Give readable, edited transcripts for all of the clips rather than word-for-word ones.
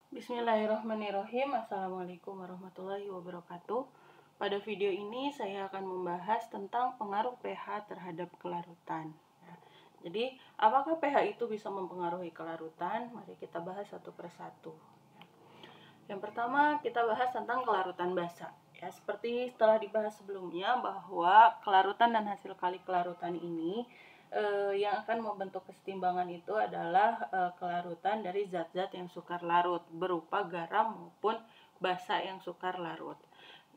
Bismillahirrahmanirrahim. Assalamualaikum warahmatullahi wabarakatuh. Pada video ini saya akan membahas tentang pengaruh pH terhadap kelarutan. Jadi, apakah pH itu bisa mempengaruhi kelarutan? Mari kita bahas satu persatu. Yang pertama, kita bahas tentang kelarutan basa. Ya, seperti telah dibahas sebelumnya bahwa kelarutan dan hasil kali kelarutan ini yang akan membentuk kesetimbangan itu adalah kelarutan dari zat-zat yang sukar larut berupa garam maupun basa yang sukar larut.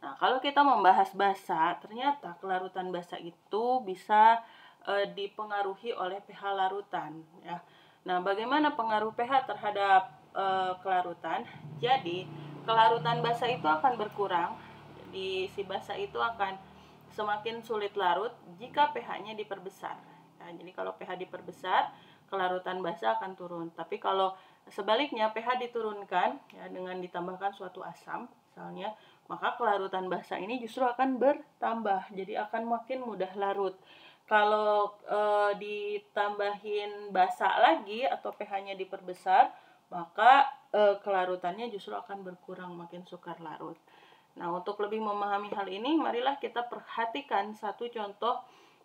Nah, kalau kita membahas basa, ternyata kelarutan basa itu bisa dipengaruhi oleh pH larutan, ya. Nah, bagaimana pengaruh pH terhadap kelarutan? Jadi, kelarutan basa itu akan berkurang. Jadi, si basa itu akan semakin sulit larut jika pH-nya diperbesar. Nah, jadi kalau pH diperbesar, kelarutan basa akan turun. Tapi kalau sebaliknya pH diturunkan ya dengan ditambahkan suatu asam, misalnya, maka kelarutan basa ini justru akan bertambah. Jadi akan makin mudah larut. Kalau ditambahin basa lagi atau pH-nya diperbesar, maka kelarutannya justru akan berkurang, makin sukar larut. Nah, untuk lebih memahami hal ini, marilah kita perhatikan satu contoh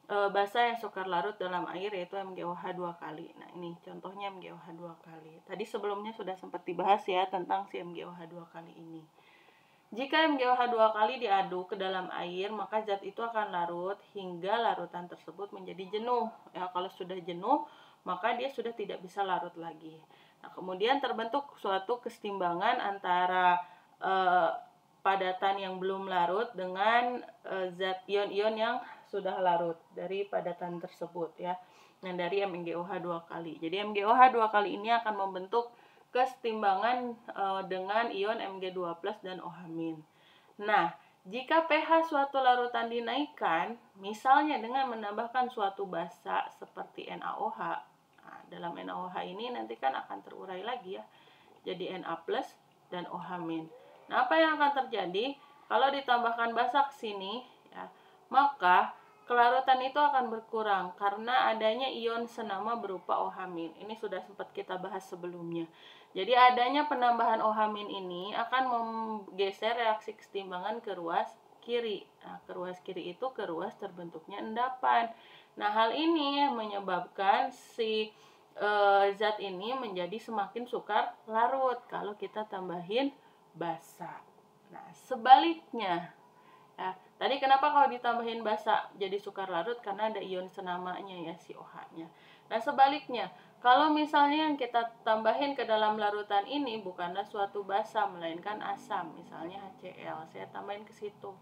basa yang sukar larut dalam air, yaitu MgOH 2 kali. Nah, ini contohnya MgOH 2 kali. Tadi sebelumnya sudah sempat dibahas ya tentang si MgOH 2 kali ini. Jika MgOH 2 kali diaduk ke dalam air, maka zat itu akan larut hingga larutan tersebut menjadi jenuh. Ya, kalau sudah jenuh, maka dia sudah tidak bisa larut lagi. Nah, kemudian terbentuk suatu kesetimbangan antara padatan yang belum larut dengan zat ion-ion yang sudah larut dari padatan tersebut, ya. Nah, dari MgOH 2 kali. Jadi MgOH 2 kali ini akan membentuk kesetimbangan dengan ion Mg2+ dan OH-. Nah, jika pH suatu larutan dinaikkan, misalnya dengan menambahkan suatu basa seperti NaOH. Nah, dalam NaOH ini nanti kan akan terurai lagi ya, jadi Na+ dan OH-. Nah, apa yang akan terjadi kalau ditambahkan basa ke sini ya, maka kelarutan itu akan berkurang karena adanya ion senama berupa OH-. Ini sudah sempat kita bahas sebelumnya. Jadi adanya penambahan OH- ini akan menggeser reaksi kesetimbangan ke ruas kiri. Nah, ke ruas kiri itu ke ruas terbentuknya endapan. Nah, hal ini menyebabkan si zat ini menjadi semakin sukar larut kalau kita tambahin basa. Nah, sebaliknya, ya, tadi kenapa kalau ditambahin basa jadi sukar larut? Karena ada ion senamanya ya, si OH-nya. Nah, sebaliknya, kalau misalnya yang kita tambahin ke dalam larutan ini bukanlah suatu basa, melainkan asam, misalnya HCl, saya tambahin ke situ.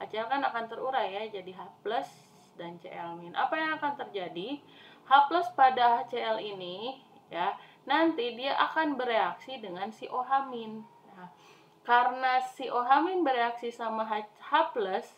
HCl kan akan terurai ya, jadi H+ dan Cl-. Apa yang akan terjadi? H+ pada HCl ini ya, nanti dia akan bereaksi dengan si OH-. Nah, karena si OH- bereaksi sama H+,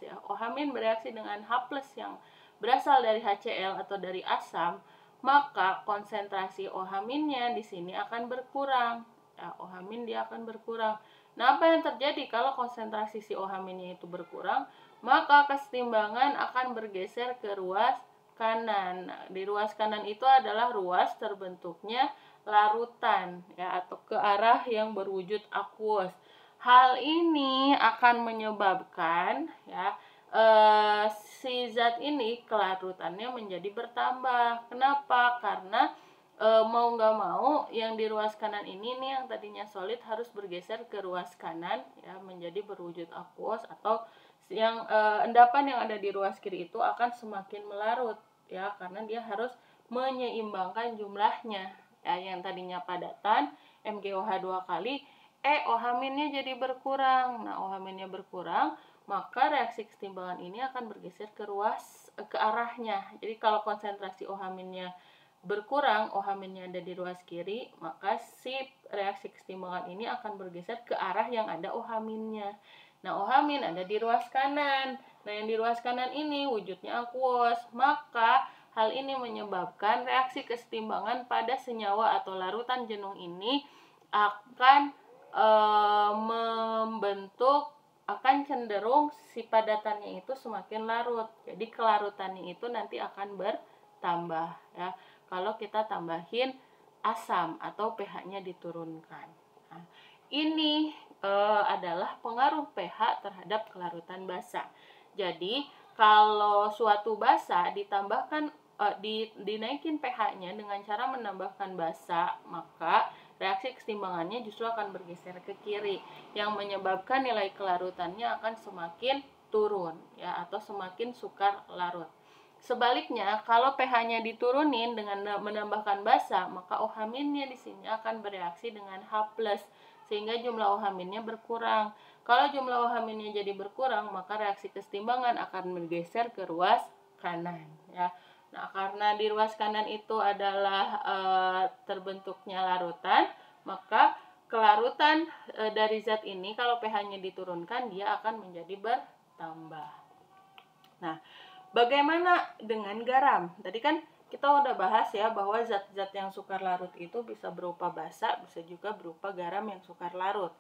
ya, OH- bereaksi dengan H+ yang berasal dari HCl atau dari asam, maka konsentrasi OH-nya di sini akan berkurang. Ya, OH- dia akan berkurang. Nah, apa yang terjadi kalau konsentrasi si OH-nya itu berkurang? Maka kesetimbangan akan bergeser ke ruas kanan. Nah, di ruas kanan itu adalah ruas terbentuknya larutan ya, atau ke arah yang berwujud aqueous. Hal ini akan menyebabkan ya si zat ini kelarutannya menjadi bertambah. Kenapa? Karena mau nggak mau yang di ruas kanan ini nih yang tadinya solid harus bergeser ke ruas kanan ya, menjadi berwujud aqueous, atau yang endapan yang ada di ruas kiri itu akan semakin melarut ya, karena dia harus menyeimbangkan jumlahnya ya, yang tadinya padatan MgOH 2 kali OH-nya jadi berkurang. Nah, OH-nya berkurang, maka reaksi kesetimbangan ini akan bergeser ke arahnya. Jadi kalau konsentrasi OH-nya berkurang, OH-nya ada di ruas kiri, maka si reaksi kesetimbangan ini akan bergeser ke arah yang ada OH-nya. Nah, OH- ada di ruas kanan. Nah, yang di ruas kanan ini wujudnya aqueous, maka hal ini menyebabkan reaksi kesetimbangan pada senyawa atau larutan jenuh ini akan akan cenderung si padatannya itu semakin larut. Jadi kelarutannya itu nanti akan bertambah ya, kalau kita tambahin asam atau pH-nya diturunkan. Nah, ini adalah pengaruh pH terhadap kelarutan basa. Jadi, kalau suatu basa ditambahkan dinaikin pH-nya dengan cara menambahkan basa, maka reaksi keseimbangannya justru akan bergeser ke kiri, yang menyebabkan nilai kelarutannya akan semakin turun ya, atau semakin sukar larut. Sebaliknya, kalau pH-nya diturunin dengan menambahkan basa, maka OH- di sini akan bereaksi dengan H+, sehingga jumlah OH- berkurang. Kalau jumlah OH- jadi berkurang, maka reaksi keseimbangan akan bergeser ke ruas kanan ya. Nah, karena di ruas kanan itu adalah terbentuknya larutan, maka kelarutan dari zat ini kalau pH-nya diturunkan, dia akan menjadi bertambah. Nah, bagaimana dengan garam? Tadi kan kita udah bahas ya bahwa zat-zat yang sukar larut itu bisa berupa basa, bisa juga berupa garam yang sukar larut.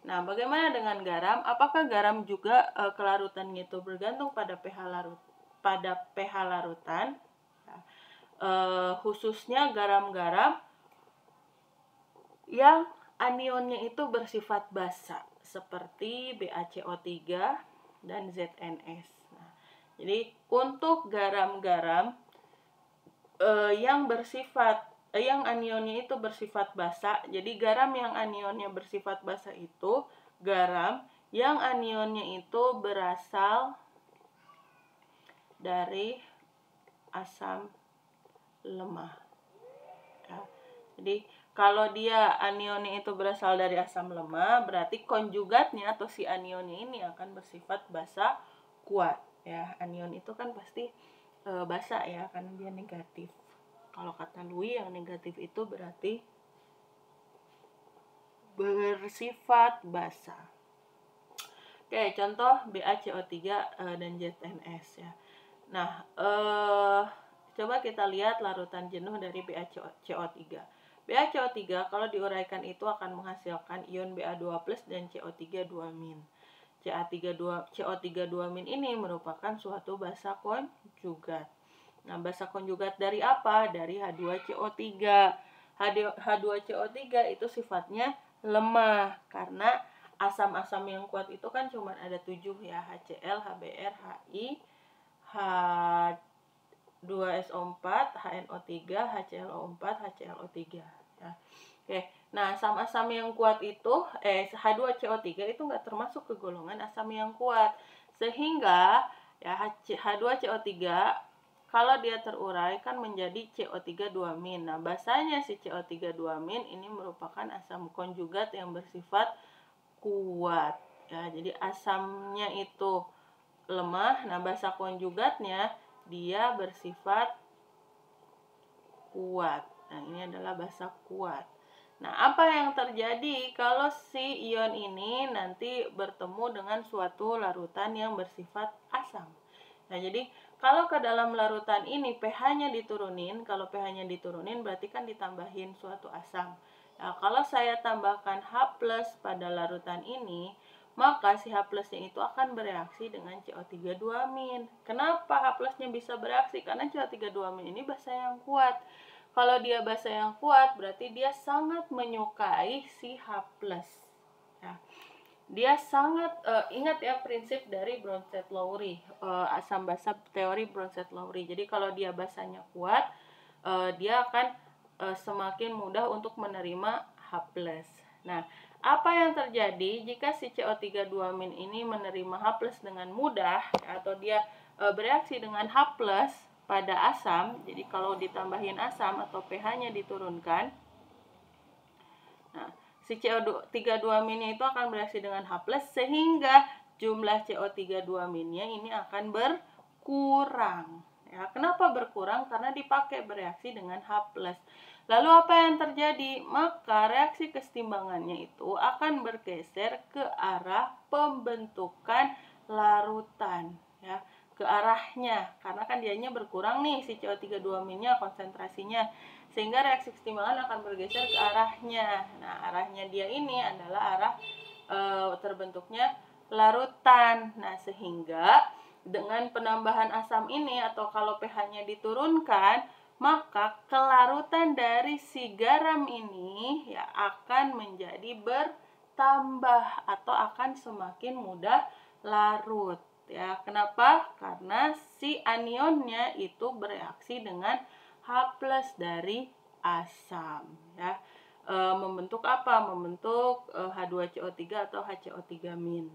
Nah, bagaimana dengan garam? Apakah garam juga kelarutannya itu bergantung pada pH larutan? Khususnya garam-garam yang anionnya itu bersifat basa, seperti BaCO3 dan ZNS. Nah, jadi untuk garam-garam yang anionnya itu bersifat basa, jadi garam yang anionnya bersifat basa itu garam yang anionnya itu berasal dari asam lemah. Ya. Jadi kalau dia anionnya itu berasal dari asam lemah, berarti konjugatnya atau si anionnya ini akan bersifat basa kuat ya. Anion itu kan pasti basa ya, karena dia negatif. Kalau kata Louis, yang negatif itu berarti bersifat basa. Oke, contoh BaCO3 dan ZNS ya. Nah, coba kita lihat larutan jenuh dari BaCO3. BaCO3 kalau diuraikan itu akan menghasilkan ion Ba2+ dan CO3 2-. CO3 2- ini merupakan suatu basa konjugat. Nah, basa konjugat dari apa? Dari H2CO3. H2CO3 itu sifatnya lemah karena asam-asam yang kuat itu kan cuma ada 7 ya, HCl, HBr, HI, H2SO4, HNO3, HClO4, HClO3 ya. Oke. Nah, asam-asam yang kuat itu H2CO3 itu enggak termasuk ke golongan asam yang kuat. Sehingga ya H2CO3 kalau dia terurai kan menjadi CO3 2-. Nah, basanya si CO3 2- ini merupakan asam konjugat yang bersifat kuat ya. Jadi asamnya itu lemah, nah basa konjugatnya dia bersifat kuat. Nah, ini adalah basa kuat. Nah, apa yang terjadi kalau si ion ini nanti bertemu dengan suatu larutan yang bersifat asam? Nah, jadi kalau ke dalam larutan ini pH-nya diturunin, kalau pH-nya diturunin berarti kan ditambahin suatu asam. Nah, kalau saya tambahkan H+ pada larutan ini, maka si H+-nya itu akan bereaksi dengan CO3 2-. Kenapa H+-nya bisa bereaksi? Karena CO3 2- ini basa yang kuat. Kalau dia basa yang kuat, berarti dia sangat menyukai si H+. Ya. Dia sangat ingat ya prinsip dari Bronsted-Lowry, asam basa teori Bronsted-Lowry. Jadi kalau dia basanya kuat, dia akan semakin mudah untuk menerima H+. Nah, apa yang terjadi jika si CO3 2- ini menerima H+ dengan mudah atau dia bereaksi dengan H+ pada asam? Jadi kalau ditambahin asam atau pH-nya diturunkan, nah, si CO3 2- itu akan bereaksi dengan H+ sehingga jumlah CO3 2- ini akan berkurang. Ya, kenapa berkurang? Karena dipakai bereaksi dengan H+. Lalu apa yang terjadi? Maka reaksi keseimbangannya itu akan bergeser ke arah pembentukan larutan ya, ke arahnya, karena kan dianya berkurang nih si CO3 2- konsentrasinya, sehingga reaksi keseimbangan akan bergeser ke arahnya. Nah, arahnya dia ini adalah arah terbentuknya larutan. Nah, sehingga dengan penambahan asam ini atau kalau pH-nya diturunkan, maka kelarutan dari si garam ini ya akan menjadi bertambah. bertambah atau akan semakin mudah larut ya. Kenapa? Karena si anionnya itu bereaksi dengan H+ dari asam ya. Membentuk apa? Membentuk H2CO3 atau HCO3-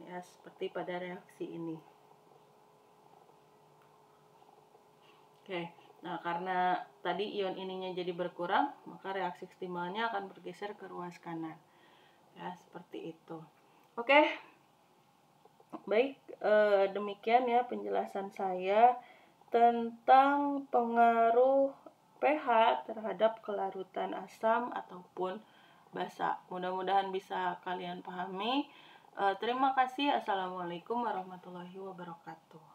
ya, seperti pada reaksi ini. Oke. Nah, karena tadi ion ininya jadi berkurang, maka reaksi ekstrimalnya akan bergeser ke ruas kanan. Ya, seperti itu. Oke. Baik, demikian ya penjelasan saya tentang pengaruh pH terhadap kelarutan asam ataupun basa. Mudah-mudahan bisa kalian pahami. Terima kasih. Assalamualaikum warahmatullahi wabarakatuh.